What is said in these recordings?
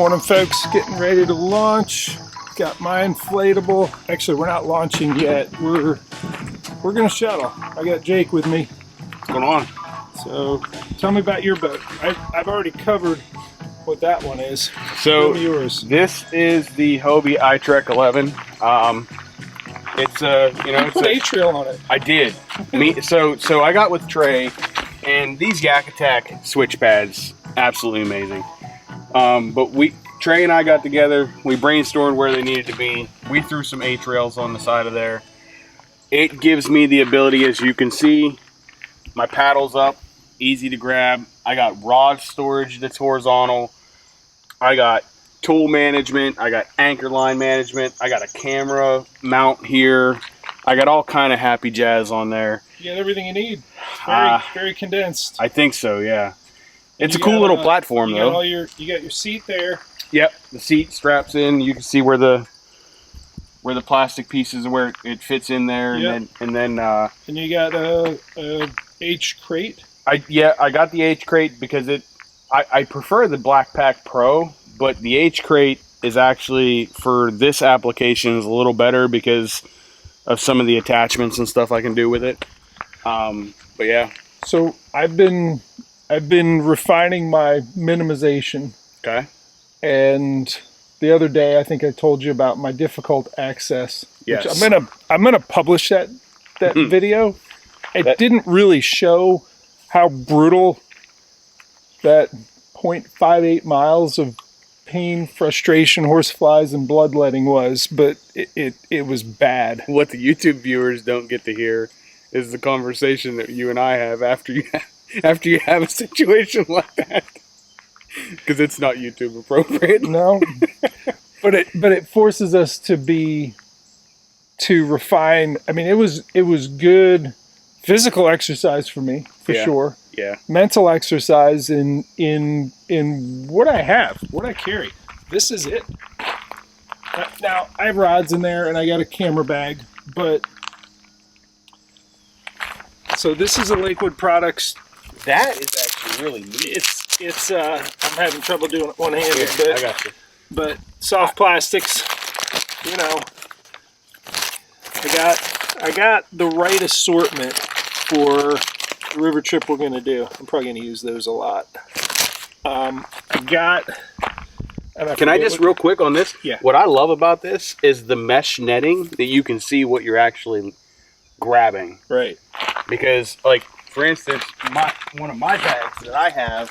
Morning, folks. Getting ready to launch. Got my inflatable. Actually, we're not launching yet. We're gonna shuttle. I got Jake with me. What's going on? So tell me about your boat. I've already covered what that one is. So yours. This is the Hobie iTrek 11. It's it's put A-Trail on it. I did. So I got with Trey, and these Yak Attack switch pads, absolutely amazing. But Trey and I got together. We brainstormed where they needed to be. We threw some A-Trails on the side of there. It gives me the ability, as you can see, my paddle's up, easy to grab. I got rod storage that's horizontal. I got tool management. I got anchor line management. I got a camera mount here. I got all kind of happy jazz on there. You got everything you need. Very condensed. I think so, yeah. It's a cool little platform, though. You got your seat there. Yep, the seat straps in. You can see where the plastic pieces and where it fits in there, yep. and then you got a H crate. I got the H crate because I prefer the Black Pack Pro, but the H crate is actually, for this application, is a little better because of some of the attachments and stuff I can do with it. But yeah. So I've been refining my minimization. Okay. And the other day, I think I told you about my difficult access. Yes. Which I'm gonna publish that video. It didn't really show how brutal that 0.58 miles of pain, frustration, horseflies, and bloodletting was, but it was bad. What the YouTube viewers don't get to hear is the conversation that you and I have after you have a situation like that. Because it's not YouTube appropriate. No, but it forces us to refine. I mean, it was good physical exercise for me, for sure. Yeah. Mental exercise in what I have, what I carry. This is it. Now I have rods in there, and I got a camera bag, but so this is a Lakewood Products. That is actually really neat. It's I'm having trouble doing it one-handed, but I got you. But soft plastics, I got the right assortment for the river trip we're gonna do. I'm probably gonna use those a lot. Can I just real quick on this? Yeah. What I love about this is the mesh netting that you can see what you're actually grabbing. Right. Because, like, for instance, one of my bags that I have,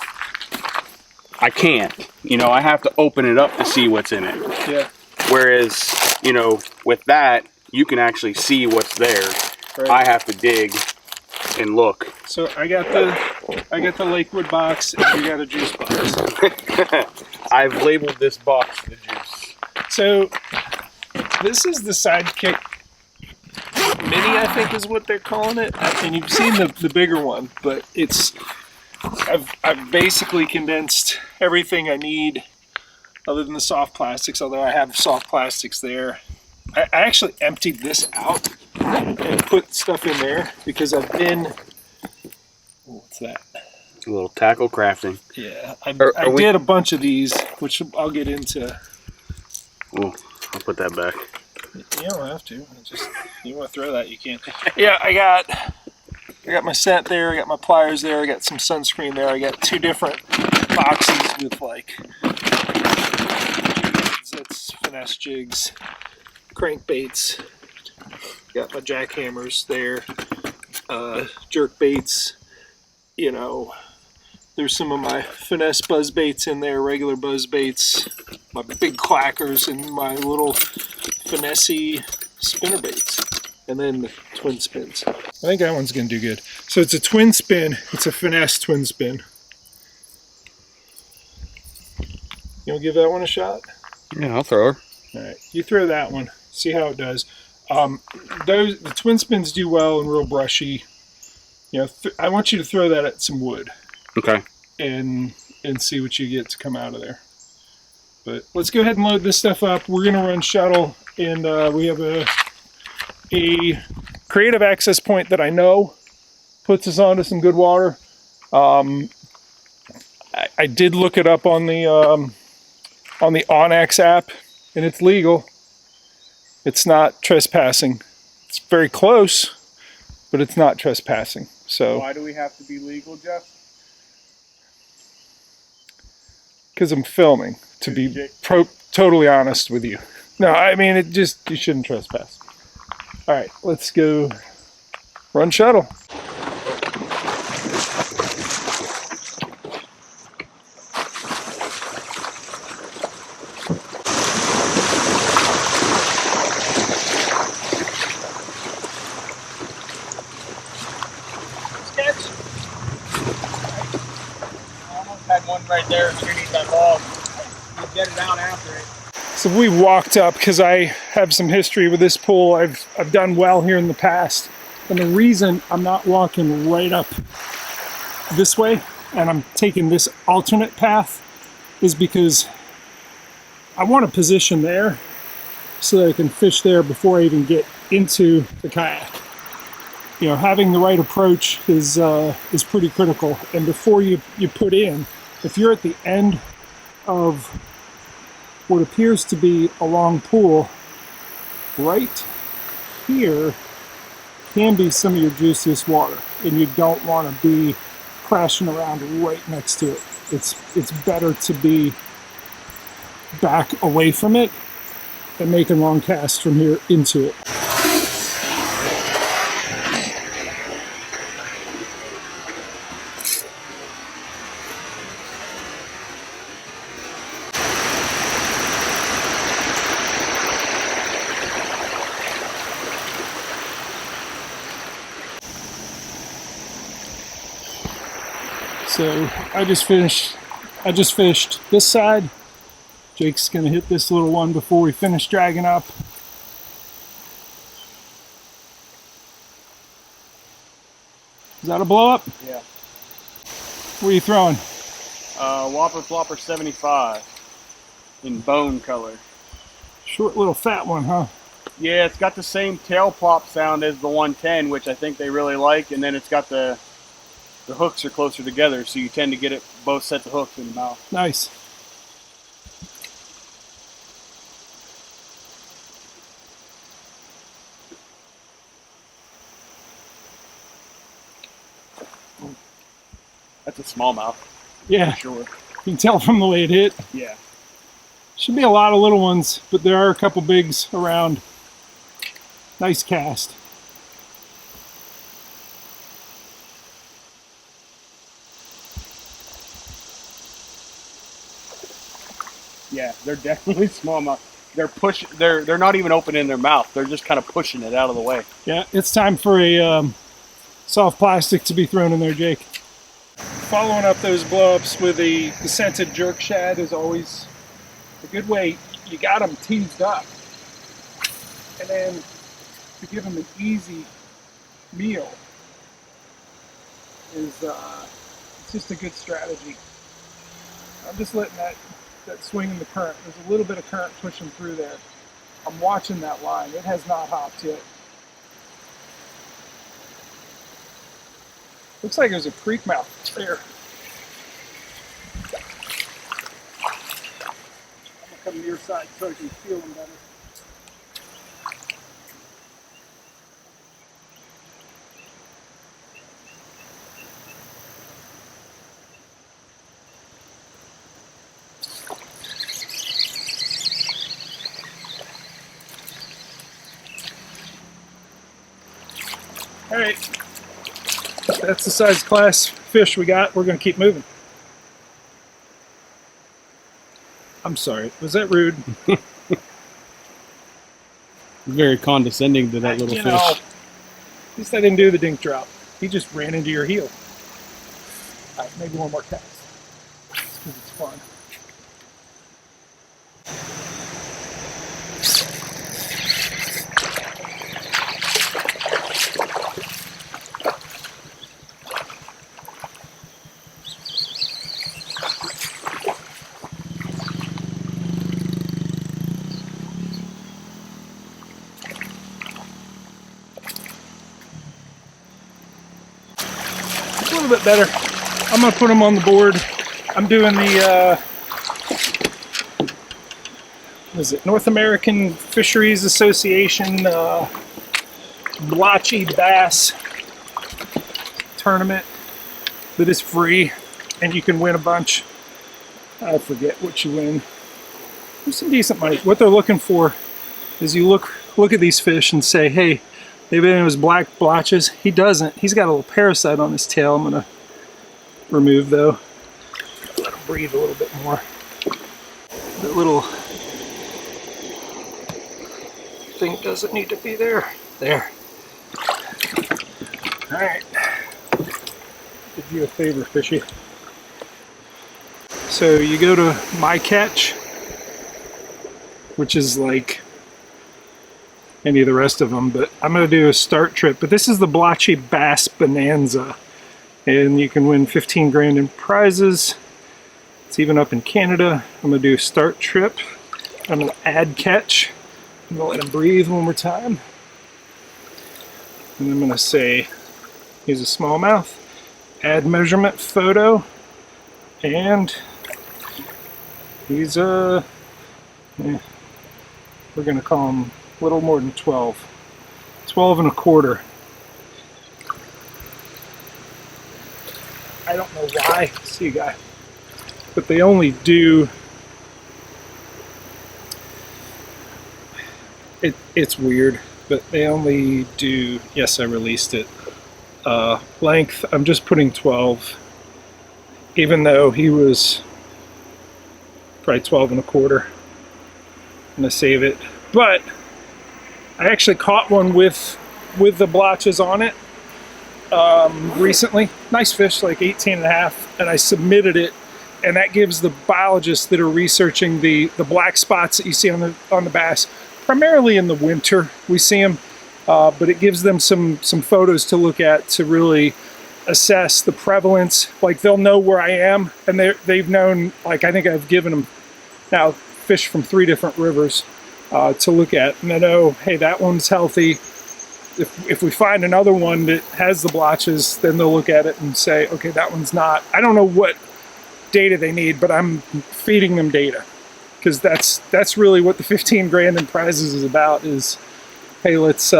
I can't. I have to open it up to see what's in it. Yeah. Whereas, with that, you can actually see what's there. Right. I have to dig and look. So I got the Lakewood box, and you got a juice box. I've labeled this box the juice. So this is the Sidekick Mini, I think is what they're calling it. And you've seen the bigger one, but I've basically condensed everything I need other than the soft plastics, although I have soft plastics there. I actually emptied this out and put stuff in there because I've been... What's that? A little tackle crafting. Yeah, I did a bunch of these, which I'll get into. Oh, I'll put that back. You don't have to. You want to throw that, you can. Yeah, I got my scent there. I got my pliers there. I got some sunscreen there. I got 2 different boxes with that's Finesse jigs, crankbaits. Got my jackhammers there, jerk baits. There's some of my Finesse buzz baits in there, regular buzz baits, my big clackers, and my little Finesse spinner baits, and then the twin spins. I think that one's going to do good. So it's a twin spin. It's a Finesse twin spin. You want to give that one a shot? Yeah, I'll throw her. All right, you throw that one. See how it does. The twin spins do well and real brushy. I want you to throw that at some wood. Okay. And see what you get to come out of there. But let's go ahead and load this stuff up. We're going to run shuttle, and we have a creative access point that I know puts us onto some good water. I did look it up on the on the Onyx app, and it's legal. It's not trespassing. It's very close, but it's not trespassing. So Why do we have to be legal, Jeff? because I'm filming, to be totally honest with you. No, I mean, you shouldn't trespass. All right, let's go run shuttle. Had one right there underneath that log. You get it out after it. So we walked up because I have some history with this pool. I've done well here in the past. And the reason I'm not walking right up this way and I'm taking this alternate path is because I want to position there so that I can fish there before I even get into the kayak. You know, having the right approach is pretty critical. And before you put in, if you're at the end of what appears to be a long pool, right here can be some of your juiciest water, and you don't want to be crashing around right next to it. It's better to be back away from it and making long casts from here into it. So I just fished this side. Jake's gonna hit this little one before we finish dragging up. Is that a blow up? Yeah. What are you throwing? Whopper Flopper 75 in bone color. Short little fat one, huh? Yeah, it's got the same tail plop sound as the 110, which I think they really like, and then it's got the hooks are closer together, so you tend to get it both sets of hooks in the mouth. Nice. That's a smallmouth. Yeah, For sure. you can tell from the way it hit. Yeah. Should be a lot of little ones, but there are a couple bigs around. Nice cast. Yeah, they're definitely smallmouth. They're not even opening their mouth. They're just kind of pushing it out of the way. Yeah, it's time for a soft plastic to be thrown in there, Jake. Following up those blow-ups with the scented jerk shad is always a good way. You got them teased up, and then to give them an easy meal is it's just a good strategy. I'm just letting that swing in the current. There's a little bit of current pushing through there. I'm watching that line. It has not hopped yet. Looks like there's a creek mouth there. I'm gonna come to your side so I can feel them better. All right, that's the size class fish we got. We're gonna keep moving. I'm sorry, was that rude? Very condescending to that little You fish. know, at least I didn't do the dink drop. He just ran into your heel. All right, maybe one more cast. Just 'cause it's fun. A little bit better. I'm gonna put them on the board. I'm doing the what is it, North American Fisheries Association blotchy bass tournament that is free, and you can win a bunch. I forget what you win. There's some decent money. What they're looking for is you look at these fish and say, hey, maybe it was black blotches. He doesn't. He's got a little parasite on his tail. I'm gonna remove though. Let him breathe a little bit more. That little thing doesn't need to be there. There. All right. Did you a favor, fishy. So you go to My Catch, which is like any of the rest of them, but I'm going to do a start trip. But this is the Blotchy Bass Bonanza, and you can win 15 grand in prizes. It's even up in Canada. I'm going to do a start trip. I'm going to add catch. I'm going to let him breathe one more time. And I'm going to say he's a smallmouth. Add measurement photo. And he's we're going to call him a little more than 12. 12 and a quarter. I don't know why. See you guy. But they only do, it's weird, but they only do, yes, I released it. Length, I'm just putting 12, even though he was probably 12 and a quarter. I'm gonna save it. But I actually caught one with the blotches on it recently. Nice fish, like 18 and a half, and I submitted it. And that gives the biologists that are researching the black spots that you see on the bass, primarily in the winter we see them, but it gives them some photos to look at to really assess the prevalence. Like they'll know where I am, and they've known, like I think I've given them now fish from 3 different rivers to look at, and they know, hey, that one's healthy. If we find another one that has the blotches, then they'll look at it and say, okay, that one's not. I don't know what data they need, but I'm feeding them data, because that's really what the 15 grand in prizes is about. Is, hey, let's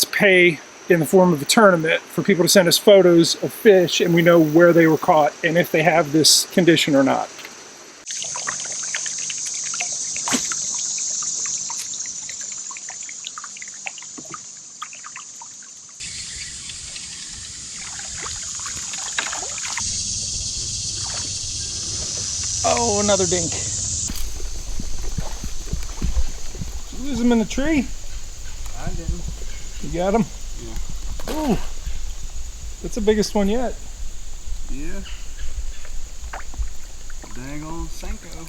pay in the form of a tournament for people to send us photos of fish, and we know where they were caught and if they have this condition or not. Oh, another dink. Did you lose him in the tree? I didn't. You got him? Yeah. Ooh, that's the biggest one yet. Yeah. Dang old Senko.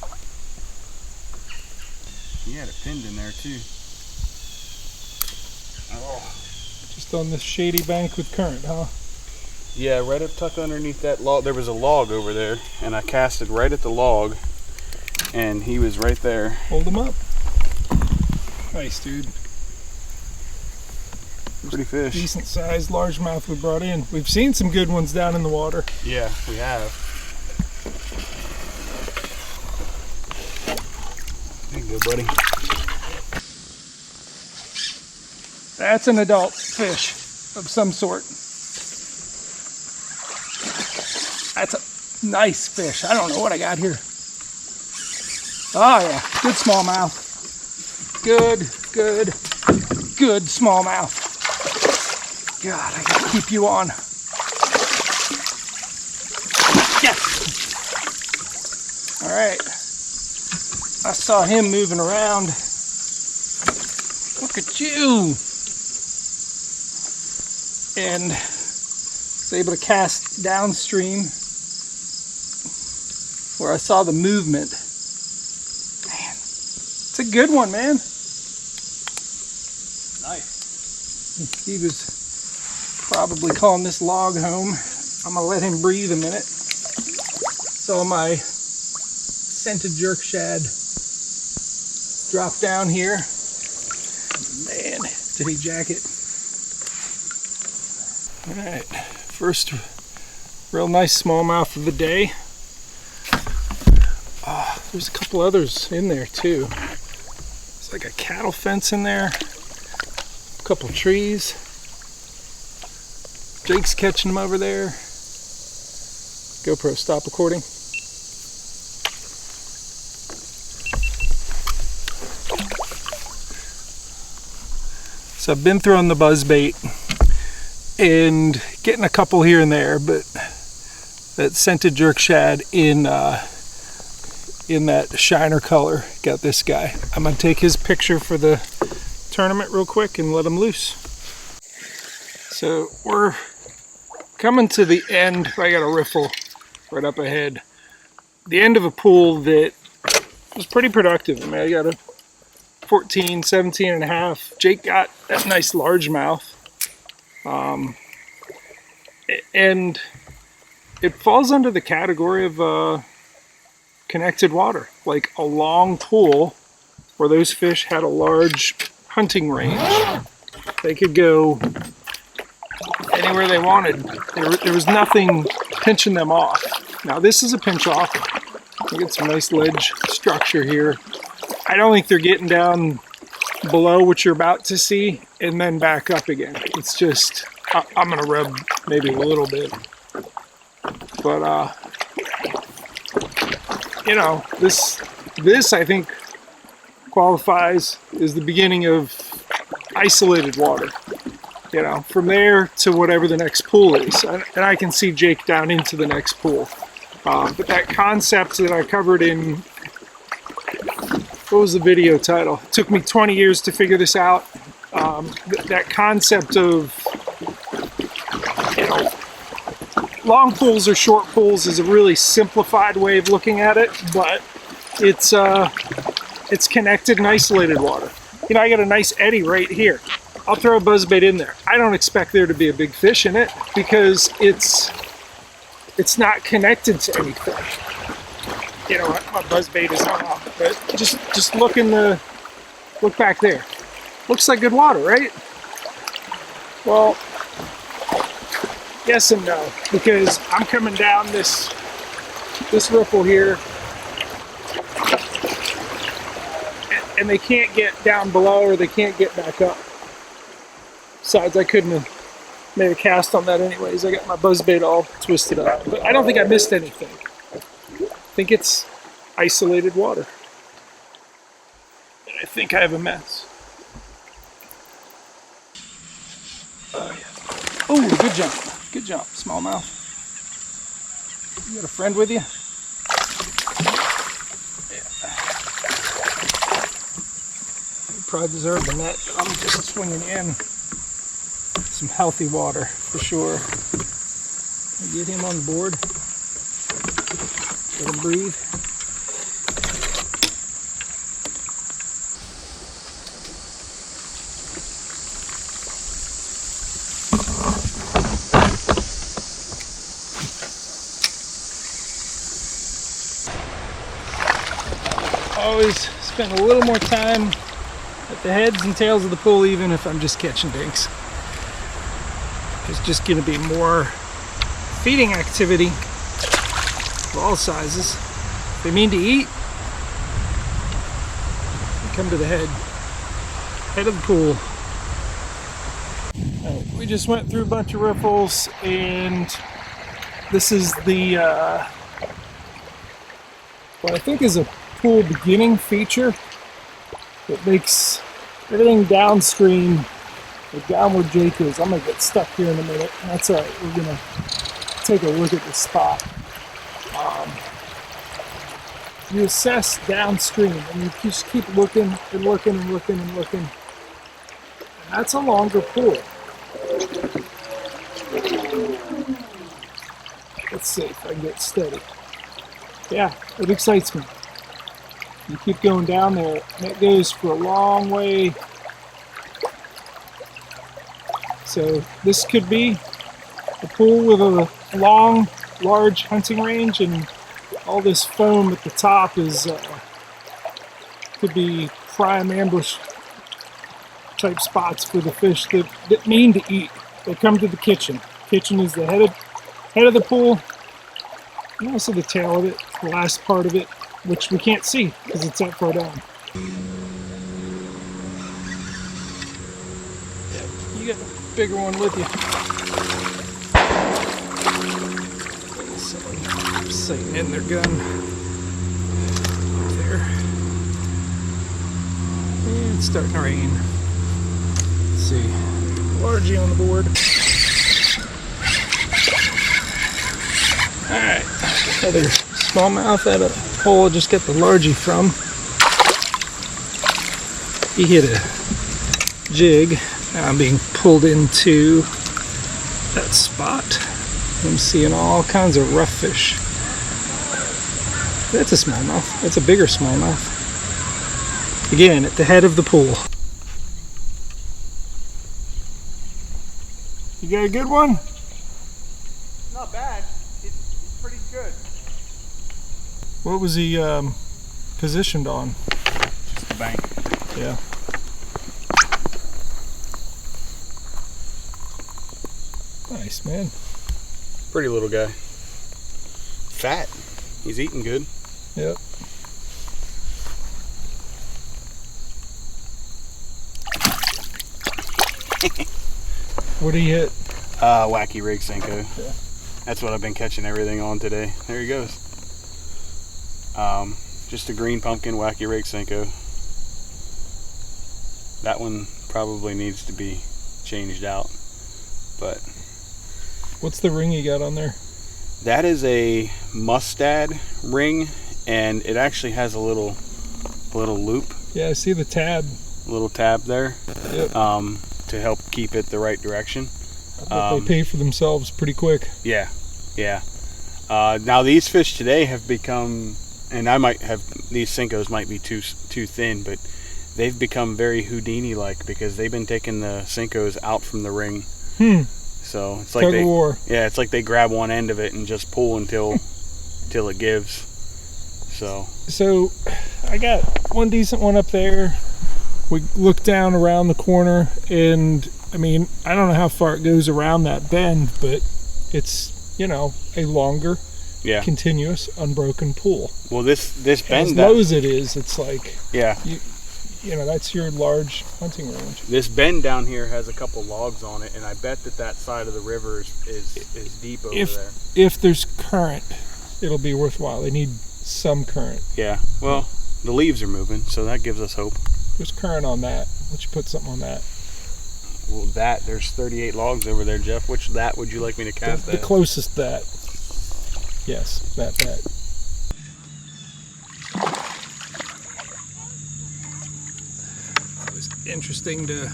He had it pinned in there too. Oh. Just on this shady bank with current, huh? Yeah, right up tucked underneath that log. There was a log over there, and I casted right at the log, and he was right there. Hold him up. Nice, dude. Pretty fish. Decent sized largemouth we brought in. We've seen some good ones down in the water. Yeah, we have. There you go, buddy. That's an adult fish of some sort. That's a nice fish. I don't know what I got here. Oh yeah, good smallmouth. Good smallmouth. God, I gotta keep you on. Yes! All right. I saw him moving around. Look at you. And was able to cast downstream where I saw the movement. Man, it's a good one, man. Nice. He was probably calling this log home. I'm gonna let him breathe a minute. So my scented jerk shad dropped down here. Man, did he jack it? All right, first real nice smallmouth of the day. Oh, There's a couple others in there too. There's like a cattle fence in there. A couple trees. Jake's catching them over there. GoPro, stop recording. So I've been throwing the buzzbait and getting a couple here and there, but that scented jerk shad in that shiner color got this guy. I'm gonna take his picture for the tournament real quick and let him loose. So we're coming to the end. I got a riffle right up ahead. The end of a pool that was pretty productive. I mean, I got a 14, 17 and a half. Jake got that nice largemouth. And it falls under the category of connected water, like a long pool where those fish had a large hunting range. They could go anywhere they wanted. There was nothing pinching them off. Now this is a pinch off. You get some nice ledge structure here. I don't think they're getting down below what you're about to see and then back up again. It's just, I'm gonna rub maybe a little bit. But you know, this I think qualifies as the beginning of isolated water. You know, from there to whatever the next pool is. And I can see Jake down into the next pool. But that concept that I covered in, what was the video title? It took me 20 years to figure this out. That concept of, you know, long pools or short pools is a really simplified way of looking at it, but it's connected and isolated water. You know, I got a nice eddy right here. I'll throw a buzzbait in there. I don't expect there to be a big fish in it because it's not connected to anything. You know, my buzzbait is on, but just look back there. Looks like good water, right? Well, yes and no, because I'm coming down this ripple here, and they can't get down below or they can't get back up. Besides, I couldn't have made a cast on that anyways. I got my buzzbait all twisted up. But I don't think I missed anything. I think it's isolated water. And I think I have a mess. Oh, yeah. Oh, good jump. Good jump, smallmouth. You got a friend with you? Yeah. You probably deserve the net. I'm just swinging in. Some healthy water for sure. Get him on board. Let him breathe. Always spend a little more time at the heads and tails of the pool, even if I'm just catching dinks. There's just going to be more feeding activity of all sizes. If they mean to eat, they come to the head of the pool. Right, we just went through a bunch of riffles, and this is the what I think is a pool beginning feature that makes everything downstream. Down where Jake is. I'm going to get stuck here in a minute. That's alright. We're going to take a look at the spot. You assess downstream and you just keep looking and looking and looking and looking. And that's a longer pool. Let's see if I can get steady. Yeah, it excites me. You keep going down there and it goes for a long way. So this could be a pool with a long, large hunting range, and all this foam at the top is could be prime ambush type spots for the fish that mean to eat. They come to the kitchen. Kitchen is the head of the pool, and also the tail of it, the last part of it. which we can't see because it's that far down. You got a bigger one with you. Someone sighting in their gun up there. And it's starting to rain. Let's see. Largie on the board. Alright. Another smallmouth at a hole I just got the largie from. He hit a jig. Now I'm being pulled into that spot. I'm seeing all kinds of rough fish. That's a smallmouth. That's a bigger smallmouth. Again, at the head of the pool. You got a good one? Not bad. It's pretty good. What was he positioned on? Just the bank. Yeah. Nice, man. Pretty little guy. Fat. He's eating good. Yep. What did he hit? Wacky rig Senko. Yeah. That's what I've been catching everything on today. There he goes. Just a green pumpkin wacky rig Senko. That one probably needs to be changed out, but What's the ring you got on there? that is a mustad ring, and it actually has a little loop, Yeah, I see the tab. little tab there, Yep. to help keep it the right direction. I bet they pay for themselves pretty quick. Yeah. Now these fish today have become, and I might have, these Senkos might be too thin, but they've become very Houdini-like because they've been taking the Senkos out from the ring. So it's like Tug of war. yeah, it's like they grab one end of it and just pull until it gives. So I got one decent one up there. We look down around the corner, and I mean, I don't know how far it goes around that bend, but it's, you know, a longer, yeah. continuous, unbroken pool. Well, this As bend low as it is, it's like, yeah. you know, that's your large hunting range. This bend down here has a couple logs on it, and I bet that side of the river is deep over there. If there's current, it'll be worthwhile. They need some current. Yeah. Well, the leaves are moving, so that gives us hope. There's current on that. Why don't you put something on that? Well, there's 38 logs over there, Jeff. Which that would you like me to cast? The closest that. Yes, that. It was interesting to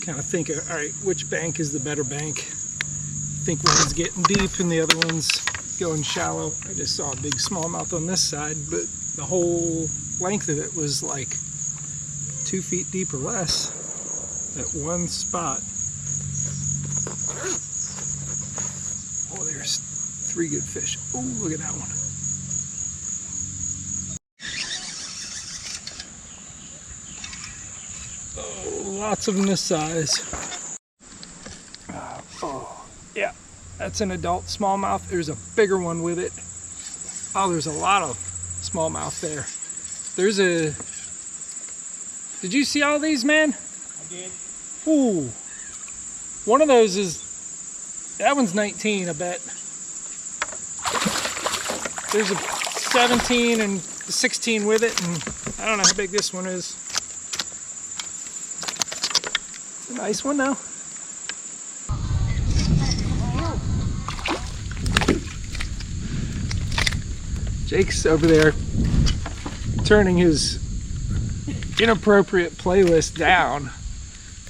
kind of think, all right, which bank is the better bank? I think one's getting deep and the other one's going shallow. I just saw a big smallmouth on this side, but the whole length of it was like 2 feet deep or less at one spot. Oh, there's 3 good fish. Oh, look at that one. Oh, lots of them this size. Oh, yeah, that's an adult smallmouth. There's a bigger one with it. Oh, there's a lot of smallmouth there. There's a... Did you see all these, man? I did. Ooh. One of those is... That one's 19, I bet. There's a 17 and 16 with it, and I don't know how big this one is. It's a nice one, though. Jake's over there turning his inappropriate playlist down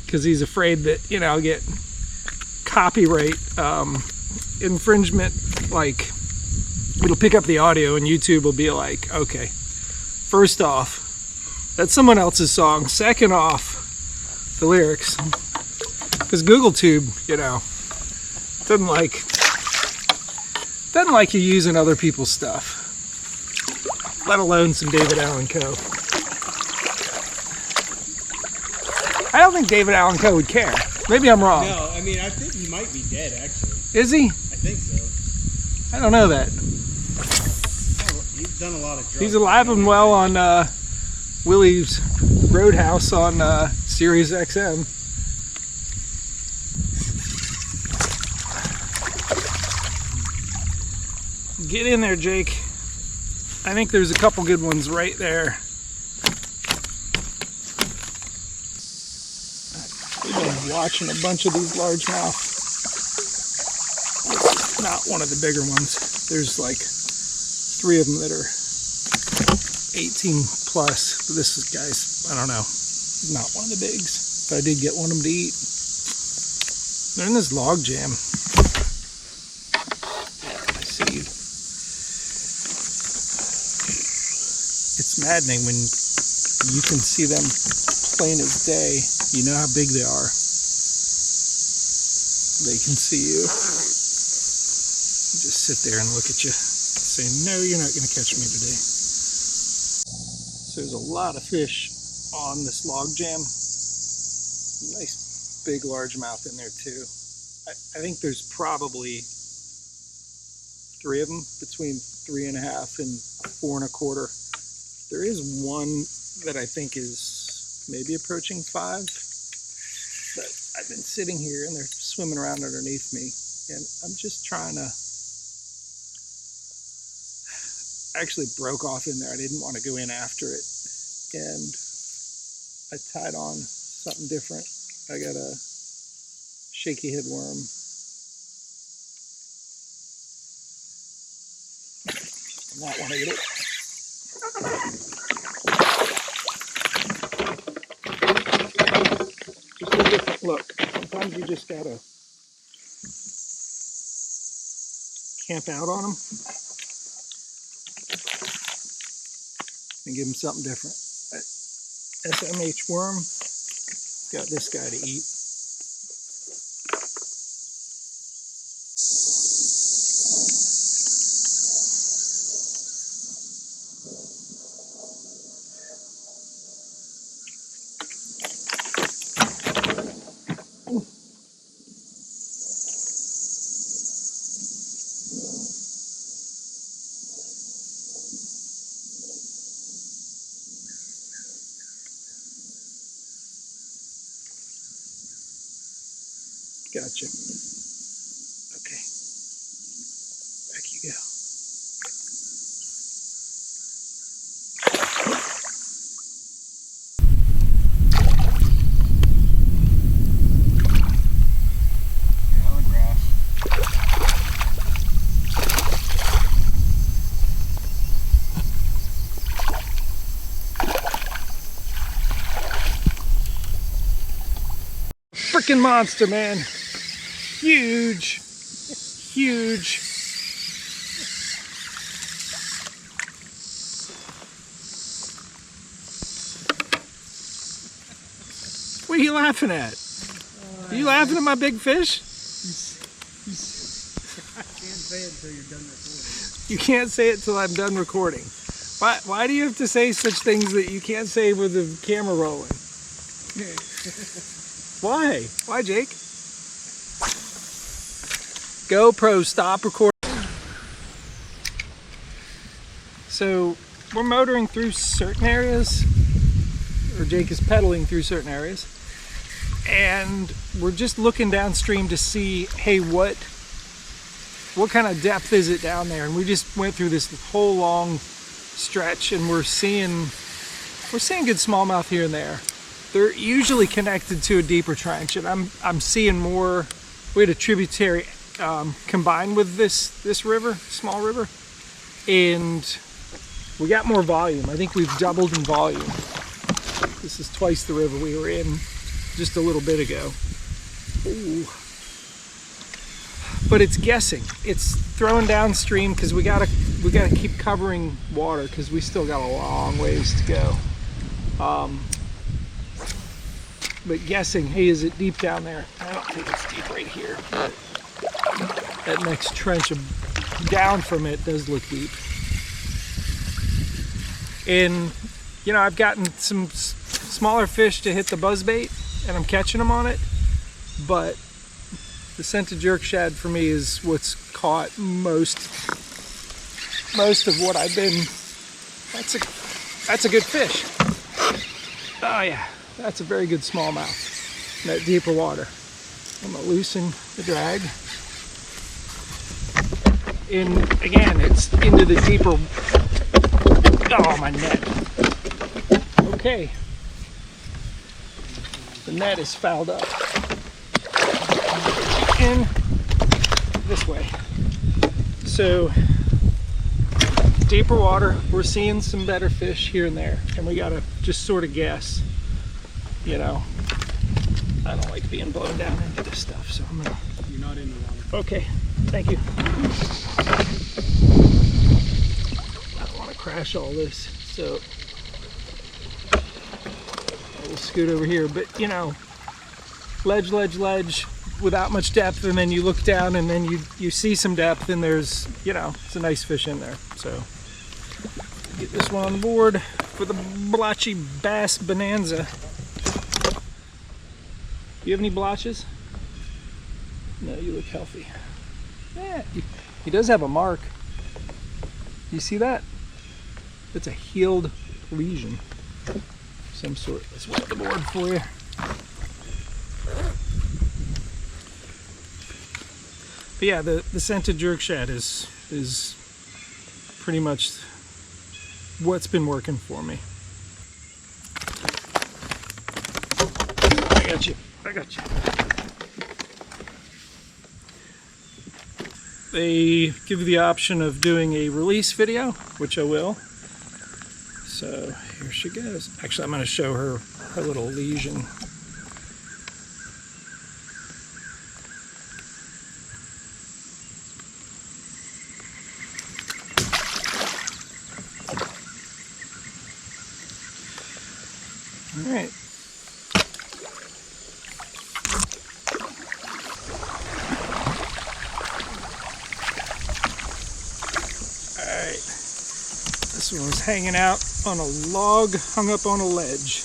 because he's afraid that, you know, I'll get copyright infringement. Like, it'll pick up the audio and YouTube will be like, okay, first off, that's someone else's song. Second off, the lyrics. Because GoogleTube, you know, doesn't like you using other people's stuff, let alone some David Allen Coe. I don't think David Allen Coe would care. Maybe I'm wrong. No, I mean, I think he might be dead, actually. Is he? I think so. I don't know that. Oh, he's done a lot of drugs. He's alive and well on Willie's Roadhouse on Sirius XM. Get in there, Jake. I think there's a couple good ones right there. We've been watching a bunch of these largemouth. This is not one of the bigger ones. There's like 3 of them that are 18 plus. But this is, guys, I don't know. Not one of the bigs. But I did get one of them to eat. They're in this log jam. I see you. It's maddening when you can see them plain as day. You know how big they are. They can see you. Just sit there and look at you, saying, no, you're not going to catch me today. So there's a lot of fish on this log jam. Nice big largemouth in there too. I think there's probably 3 of them, between 3.5 and 4.25. There is one that I think is maybe approaching 5, but I've been sitting here and they're swimming around underneath me, and I'm just trying to. I actually broke off in there. I didn't want to go in after it, and I tied on something different. I got a shaky head worm. I not want to get it. Just a different look. Sometimes you just gotta camp out on them and give them something different. SMH worm, got this guy to eat. Gotcha. Okay. Back you go. On the grass. Freaking monster, man. Huge, huge. What are you laughing at? Are you laughing at my big fish? I can't say it until you're done recording. You can't say it till I'm done recording. Why do you have to say such things that you can't say with the camera rolling? Why? Why, Jake? GoPro, stop recording. So we're motoring through certain areas, or Jake is pedaling through certain areas, and we're just looking downstream to see, hey, what kind of depth is it down there? And we just went through this whole long stretch, and we're seeing good smallmouth here and there. They're usually connected to a deeper trench, and I'm seeing more. We had a tributary combined with this river, small river, and we got more volume. I think we've doubled in volume. This is twice the river we were in just a little bit ago. Ooh. But it's guessing. It's throwing downstream because we gotta keep covering water because we still got a long ways to go. But guessing, hey, is it deep down there? I don't think it's deep right here. That next trench down from it does look deep. And, you know, I've gotten some smaller fish to hit the buzzbait, and I'm catching them on it. But the scented jerk shad for me is what's caught most of what I've been That's a good fish. Oh yeah, that's a very good smallmouth in that deeper water. I'm gonna loosen the drag. And again, it's into the deeper. Oh, my net. Okay. The net is fouled up. In this way. So, deeper water, we're seeing some better fish here and there. And we gotta just sort of guess, you know. I don't like being blown down into this stuff, so I'm gonna... You're not in the water. Okay, thank you. I don't want to crash all this, so I will scoot over here. But you know, ledge without much depth, and then you look down and then you see some depth, and there's, you know, it's a nice fish in there. So get this one on board for the blotchy bass bonanza. Do you have any blotches? No, you look healthy. Yeah, he does have a mark. You see that? It's a healed lesion of some sort. Let's wet the board for you. But yeah, the scented jerk shad is pretty much what's been working for me. I got you. They give you the option of doing a release video, which I will. So here she goes. Actually, I'm going to show her little lesion. All right. This one was hanging out on a log, hung up on a ledge.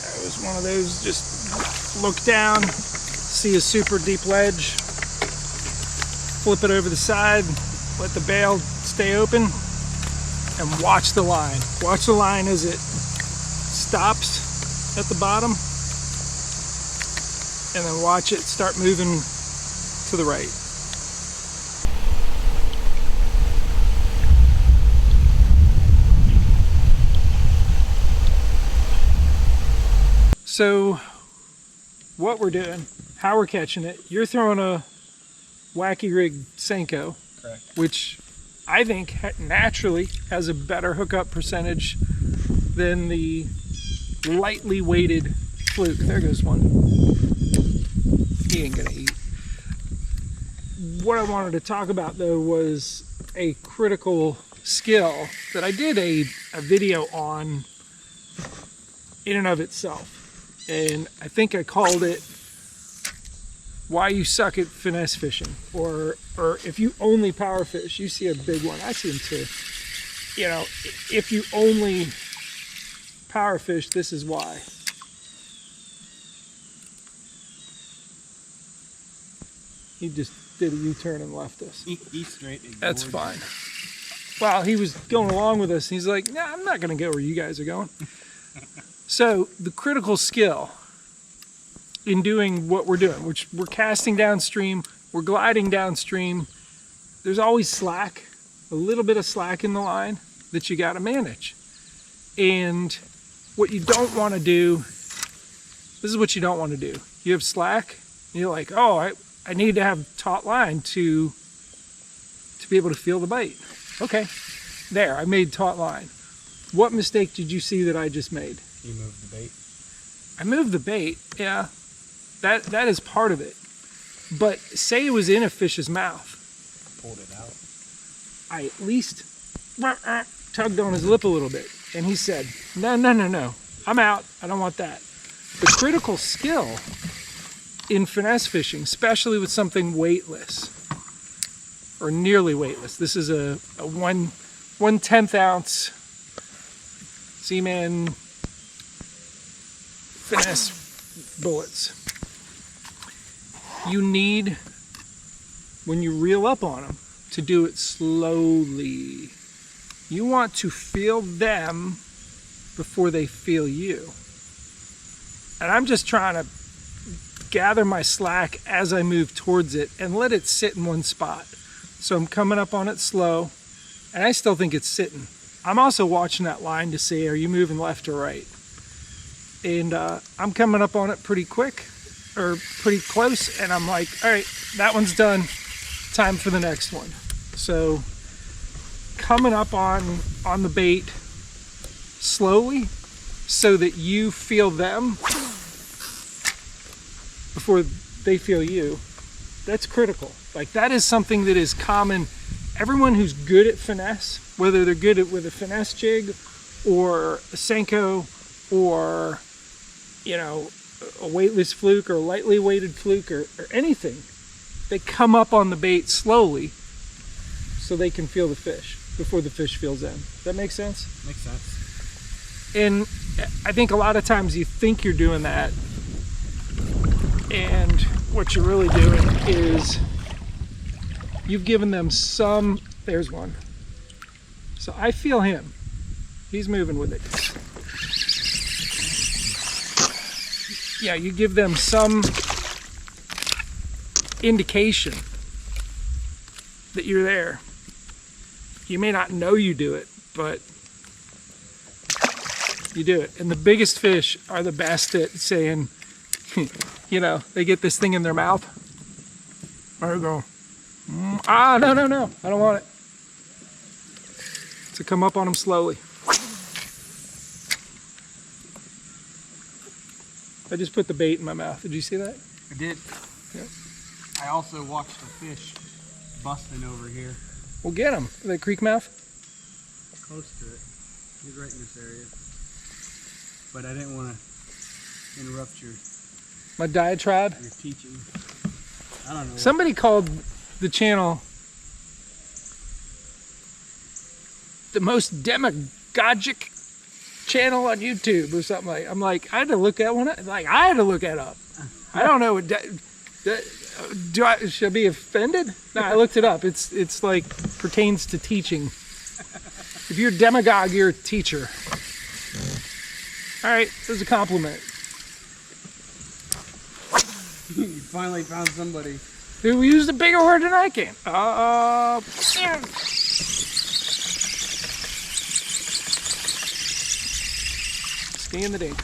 That was one of those, just look down, see a super deep ledge, flip it over the side, let the bail stay open, and watch the line. Watch the line as it stops at the bottom, and then watch it start moving to the right. So what we're doing, how we're catching it, you're throwing a wacky rig Senko, correct, which I think naturally has a better hookup percentage than the lightly weighted fluke. There goes one. He ain't gonna eat. What I wanted to talk about though was a critical skill that I did a video on in and of itself. And I think I called it "Why You Suck at Finesse Fishing," or if you only power fish, you see a big one. I see them too. You know, if you only power fish, this is why. He just did a U-turn and left us. Eat straight. That's fine. Well, he was going along with us, and he's like, "Nah, I'm not going to go where you guys are going." So the critical skill in doing what we're doing, which we're casting downstream, we're gliding downstream, there's always slack, a little bit of slack in the line that you got to manage. And what you don't want to do, this is what you don't want to do. You have slack, and you're like, oh, I need to have taut line to be able to feel the bite. Okay, there, I made taut line. What mistake did you see that I just made? You moved the bait. I moved the bait, yeah. That is part of it. But say it was in a fish's mouth. Pulled it out. I at least tugged on his lip a little bit. And he said, no, I'm out. I don't want that. The critical skill in finesse fishing, especially with something weightless, or nearly weightless. This is a 1/10 ounce Seaman finesse bullets. You need, when you reel up on them, to do it slowly. You want to feel them before they feel you. And I'm just trying to gather my slack as I move towards it and let it sit in one spot. So I'm coming up on it slow, and I still think it's sitting. I'm also watching that line to see, are you moving left or right? And I'm coming up on it pretty quick, or pretty close, and I'm like, all right, that one's done. Time for the next one. So coming up on the bait slowly so that you feel them before they feel you, that's critical. Like, that is something that is common. Everyone who's good at finesse, whether they're good at with a finesse jig or a Senko or, you know, a weightless fluke or a lightly weighted fluke or anything, they come up on the bait slowly so they can feel the fish before the fish feels them. Does that make sense? Makes sense. And I think a lot of times you think you're doing that, and what you're really doing is you've given them some, there's one. So I feel him. He's moving with it. Yeah, you give them some indication that you're there. You may not know you do it, but you do it. And the biggest fish are the best at saying, you know, they get this thing in their mouth. Or they go, no, I don't want it. To come up on them slowly. I just put the bait in my mouth. Did you see that? I did. Yep. I also watched a fish busting over here. We'll get him. The creek mouth? Close to it. He's right in this area. But I didn't want to interrupt My diatribe? your teaching. I don't know. Somebody called the channel the most demagogic channel on YouTube or something like. I'm like, I had to look that one up. Like, I had to look that up. I don't know. Should I be offended? No, I looked it up. It's like pertains to teaching. If you're a demagogue, you're a teacher. All right, this is a compliment. You finally found somebody. Who used a bigger word than I can? Stay in the dink.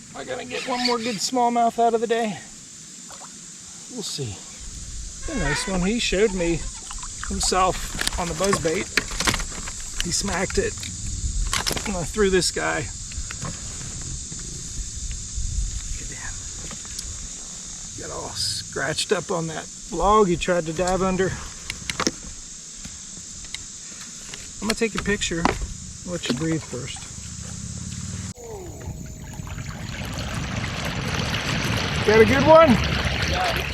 Am I gonna get one more good smallmouth out of the day? We'll see. A nice one. He showed me himself on the buzzbait. He smacked it. And I threw this guy. Got all scratched up on that log he tried to dive under. I'm gonna take a picture. I'll let you breathe first. Got a good one? Yeah.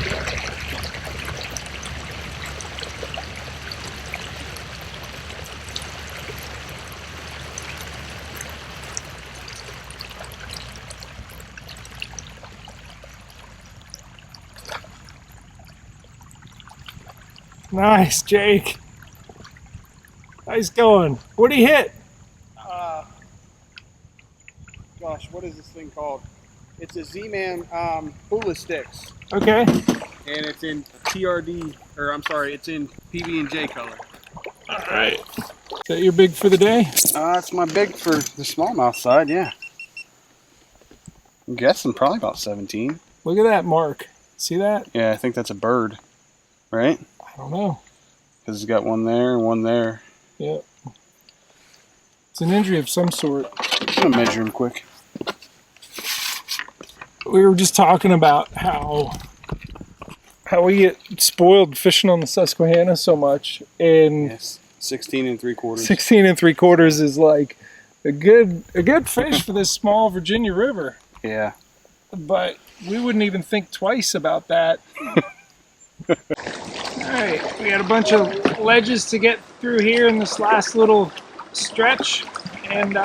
Nice, Jake. Nice going. What'd he hit? Gosh, what is this thing called? It's a Z-Man Hula Sticks. Okay. And it's in TRD, or I'm sorry, it's in PB&J color. All right. Is that your big for the day? It's my big for the smallmouth side, yeah. I'm guessing probably about 17. Look at that mark. See that? Yeah, I think that's a bird, right? I don't know. Because it's got one there and one there. Yeah. It's an injury of some sort. I'm gonna measure him quick. We were just talking about how we get spoiled fishing on the Susquehanna so much, and Yes, 16 3/4. 16 3/4 is like a good fish for this small Virginia river. Yeah. But we wouldn't even think twice about that. All right, we got a bunch of ledges to get through here in this last little stretch, and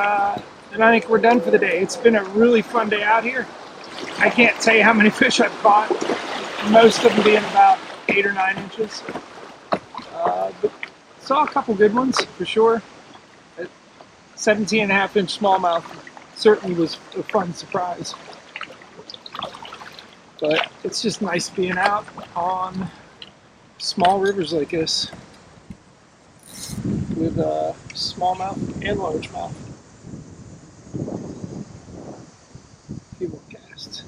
and I think we're done for the day. It's been a really fun day out here. I can't tell you how many fish I've caught, most of them being about 8 or 9 inches. But saw a couple good ones for sure. 17.5-inch smallmouth certainly was a fun surprise. But it's just nice being out on small rivers like this with smallmouth and largemouth. A few more casts.